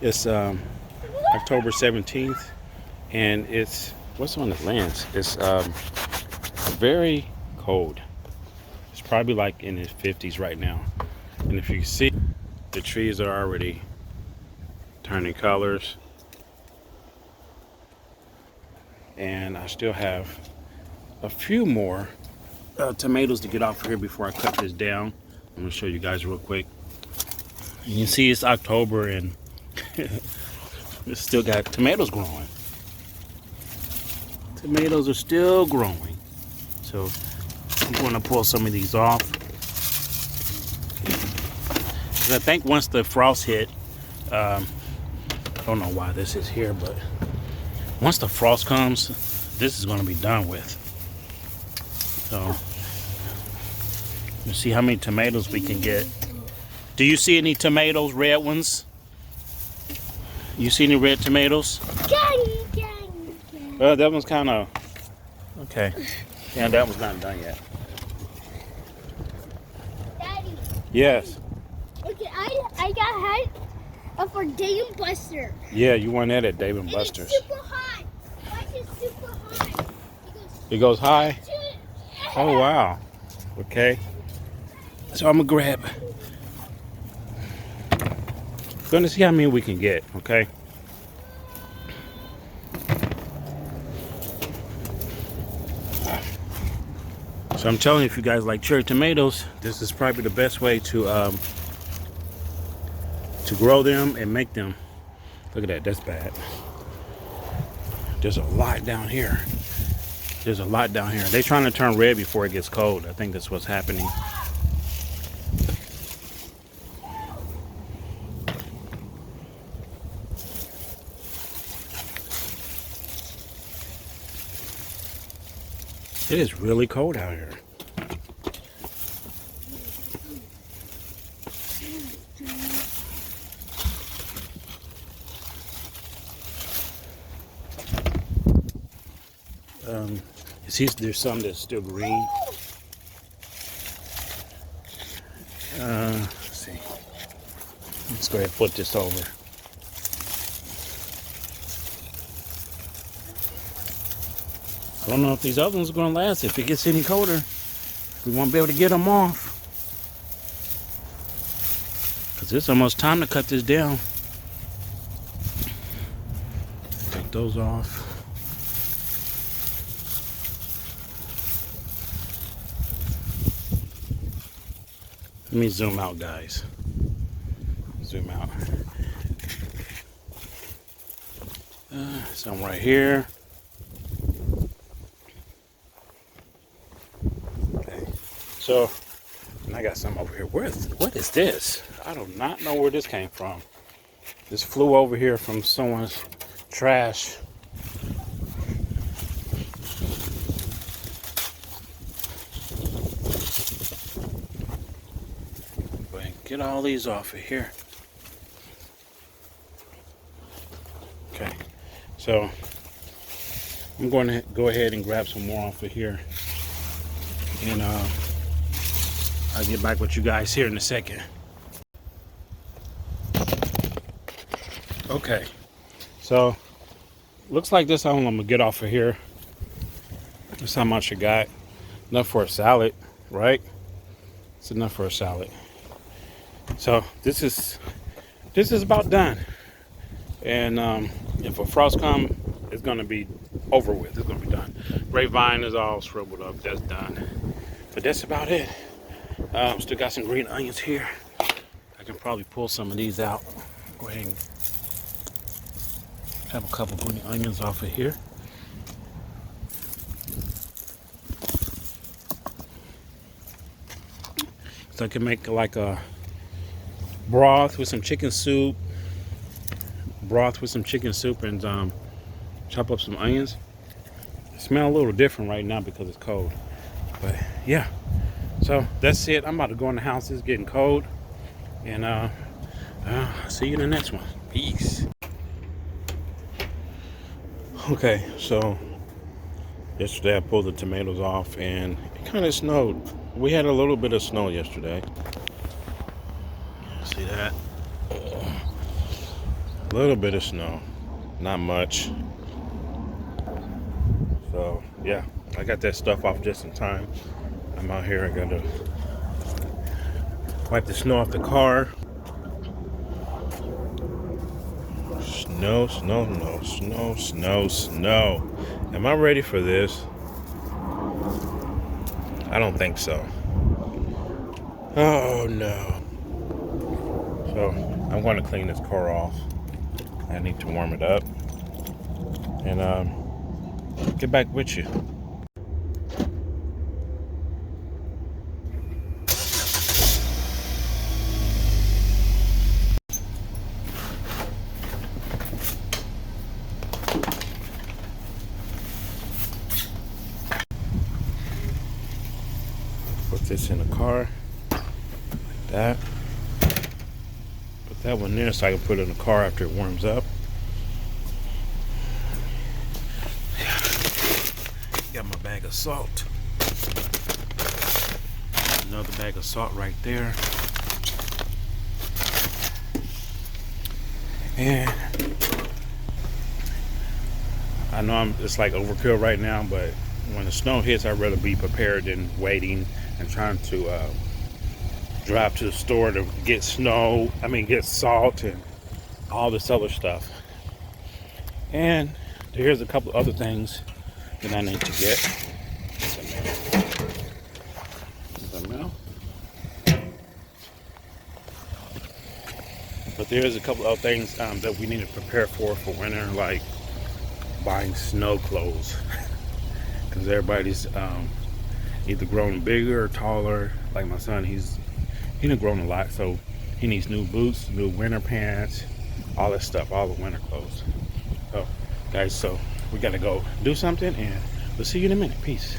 It's October 17th, and it's what's on the lens? It's very cold. It's probably like in the 50s right now. And if you see, the trees are already turning colors. And I still have a few more tomatoes to get off of here before I cut this down. I'm gonna show you guys real quick. You can see it's October and it's still got tomatoes growing. Tomatoes are still growing. So I'm gonna pull some of these off. I think once the frost hit, I don't know why this is here, but once the frost comes, this is gonna be done with. So let's see how many tomatoes we can get. Do you see any tomatoes, red ones? You see any red tomatoes? Well, that one's kind of okay. Yeah, that one's not done yet. Daddy. Yes. Okay, I got had for Dave and Buster. Yeah, you want that at Dave and Buster's. It's super high. Why is it super high? It goes high? Oh, wow. Okay. So I'm going to grab. Going to see how many we can get, okay? So I'm telling you, if you guys like cherry tomatoes, this is probably the best way to grow them and make them. Look at that, that's bad. There's a lot down here. There's a lot down here. They're trying to turn red before it gets cold. I think that's what's happening. It is really cold out here. You see, there's some that's still green. Let's see. Let's go ahead and put this over. I don't know if these other ones are going to last. If it gets any colder, we won't be able to get them off. Because it's almost time to cut this down. Take those off. Let me zoom out, guys. Zoom out. Some right here. Okay. So, and I got some over here. What is this? I do not know where this came from. This flew over here from someone's trash. Get all these off of here. Okay, so I'm going to go ahead and grab some more off of here, and I'll get back with you guys here in a second. Okay, so looks like this I'm gonna get off of here. That's how much I got. Enough for a salad, right? It's enough for a salad. So this is about done, and if a frost comes, it's gonna be over with. It's gonna be done. Grapevine is all shriveled up. That's done. But that's about it. Still got some green onions here. I can probably pull some of these out. Go ahead and have a couple green onions off of here. So I can make like a broth with some chicken soup, and chop up some onions. It smells a little different right now because it's cold, but yeah. So that's it. I'm about to go in the house. It's getting cold, and see you in the next one. Peace. Okay, so yesterday I pulled the tomatoes off, and it kind of snowed. We had a little bit of snow yesterday. See that? A little bit of snow, not much. So yeah, I got that stuff off just in time. I'm out here. I gotta wipe the snow off the car. Snow, snow, no, snow, snow, snow. Am I ready for this? I don't think so. Oh no. So I'm going to clean this car off. I need to warm it up and get back with you. Put this in the car, like that. Put that one there so I can put it in the car after it warms up. Got my bag of salt. Another bag of salt right there. And I know it's like overkill right now, but when the snow hits, I'd rather be prepared than waiting and trying to drive to the store to get get salt and all this other stuff. And here's a couple other things that I need to get. Some mail. But there's a couple other things that we need to prepare for winter, like buying snow clothes. Because everybody's either grown bigger or taller. Like my son, he's grown a lot, so he needs new boots, new winter pants, all that stuff, all the winter clothes. So guys, so we gotta go do something, and we'll see you in a minute. Peace.